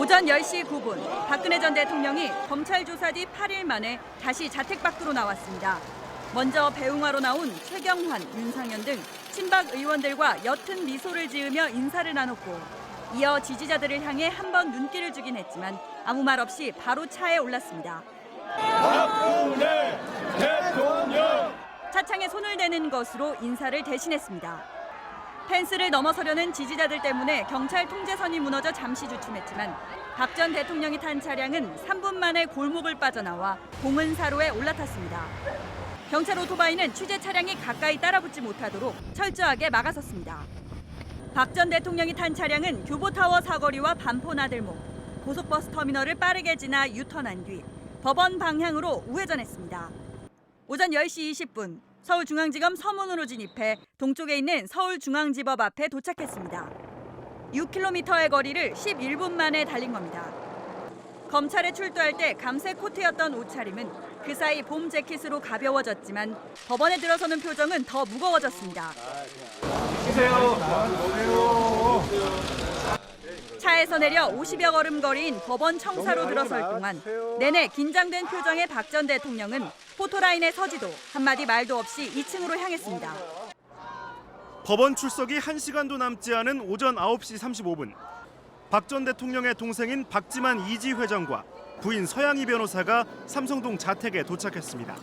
오전 10시 9분, 박근혜 전 대통령이 검찰 조사 뒤 8일 만에 다시 자택 밖으로 나왔습니다. 먼저 배웅하러 나온 최경환, 윤상현 등 친박 의원들과 옅은 미소를 지으며 인사를 나눴고 이어 지지자들을 향해 한 번 눈길을 주긴 했지만 아무 말 없이 바로 차에 올랐습니다. 박근혜 대통령! 차창에 손을 대는 것으로 인사를 대신했습니다. 펜스를 넘어서려는 지지자들 때문에 경찰 통제선이 무너져 잠시 주춤했지만 박 전 대통령이 탄 차량은 3분 만에 골목을 빠져나와 봉은사로에 올라탔습니다. 경찰 오토바이는 취재 차량이 가까이 따라붙지 못하도록 철저하게 막아섰습니다. 박 전 대통령이 탄 차량은 교보타워 사거리와 반포 나들목, 고속버스 터미널을 빠르게 지나 유턴한 뒤 법원 방향으로 우회전했습니다. 오전 10시 20분, 서울중앙지검 서문으로 진입해 동쪽에 있는 서울중앙지법 앞에 도착했습니다. 6km의 거리를 11분 만에 달린 겁니다. 검찰에 출두할 때 감색 코트였던 옷차림은 그 사이 봄 재킷으로 가벼워졌지만 법원에 들어서는 표정은 더 무거워졌습니다. 차에서 내려 50여 걸음 거리인 법원 청사로 들어설 동안 내내 긴장된 표정의 박 전 대통령은 포토라인에 서지도 한마디 말도 없이 2층으로 향했습니다. 법원 출석이 1시간도 남지 않은 오전 9시 35분. 박 전 대통령의 동생인 박지만 이지 회장과 부인 서양희 변호사가 삼성동 자택에 도착했습니다.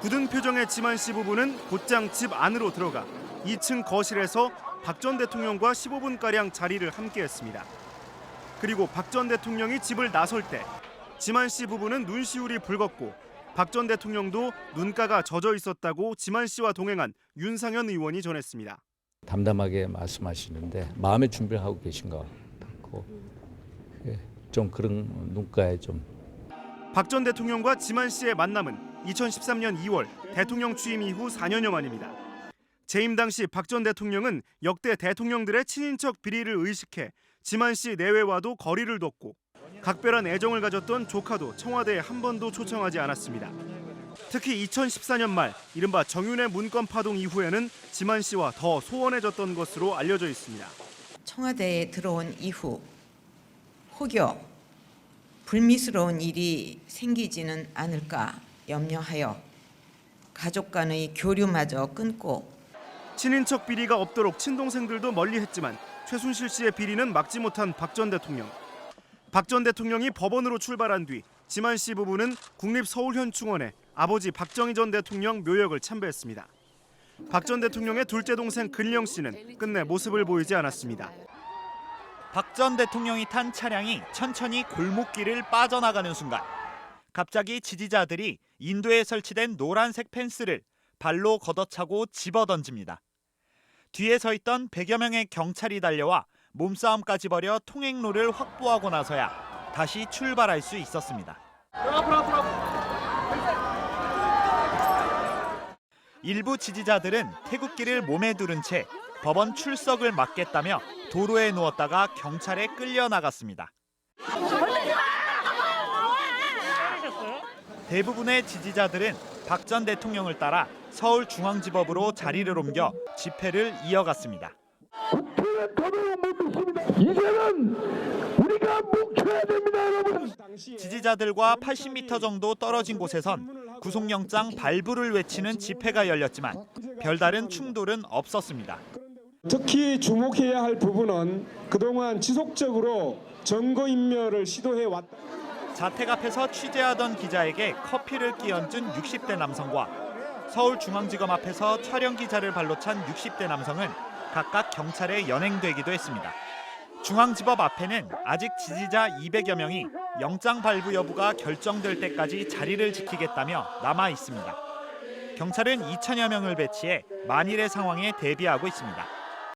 굳은 표정의 지만 씨 부부는 곧장 집 안으로 들어가 2층 거실에서 박 전 대통령과 15분가량 자리를 함께했습니다. 그리고 박 전 대통령이 집을 나설 때 지만 씨 부부는 눈시울이 붉었고 박 전 대통령도 눈가가 젖어 있었다고 지만 씨와 동행한 윤상현 의원이 전했습니다. 담담하게 말씀하시는데 마음의 준비를 하고 계신 것 같고 좀 그런 눈가에 좀. 박 전 대통령과 지만 씨의 만남은 2013년 2월 대통령 취임 이후 4년여 만입니다. 재임 당시 박 전 대통령은 역대 대통령들의 친인척 비리를 의식해 지만 씨 내외와도 거리를 뒀고 각별한 애정을 가졌던 조카도 청와대에 한 번도 초청하지 않았습니다. 특히 2014년 말 이른바 정윤회 문건 파동 이후에는 지만 씨와 더 소원해졌던 것으로 알려져 있습니다. 청와대에 들어온 이후 혹여 불미스러운 일이 생기지는 않을까 염려하여 가족 간의 교류마저 끊고 친인척 비리가 없도록 친동생들도 멀리했지만 최순실 씨의 비리는 막지 못한 박 전 대통령. 박 전 대통령이 법원으로 출발한 뒤 지만 씨 부부는 국립서울현충원에 아버지 박정희 전 대통령 묘역을 참배했습니다. 박 전 대통령의 둘째 동생 근령 씨는 끝내 모습을 보이지 않았습니다. 박 전 대통령이 탄 차량이 천천히 골목길을 빠져나가는 순간 갑자기 지지자들이 인도에 설치된 노란색 펜스를 발로 걷어차고 집어던집니다. 뒤에 서 있던 100여 명의 경찰이 달려와 몸싸움까지 벌여 통행로를 확보하고 나서야 다시 출발할 수 있었습니다. 일부 지지자들은 태극기를 몸에 두른 채 법원 출석을 막겠다며 도로에 누웠다가 경찰에 끌려 나갔습니다. 대부분의 지지자들은 박 전 대통령을 따라 서울중앙지법으로 자리를 옮겨 집회를 이어갔습니다. 국회에 도둑을 못 믿습니다. 이제는 우리가 묵혀야 됩니다, 여러분. 지지자들과 80m 정도 떨어진 곳에선 구속영장 발부를 외치는 집회가 열렸지만 별다른 충돌은 없었습니다. 특히 주목해야 할 부분은 그동안 지속적으로 증거인멸을 시도해왔다. 자택 앞에서 취재하던 기자에게 커피를 끼얹은 60대 남성과 서울중앙지검 앞에서 촬영 기자를 발로 찬 60대 남성은 각각 경찰에 연행되기도 했습니다. 중앙지법 앞에는 아직 지지자 200여 명이 영장 발부 여부가 결정될 때까지 자리를 지키겠다며 남아 있습니다. 경찰은 2천여 명을 배치해 만일의 상황에 대비하고 있습니다.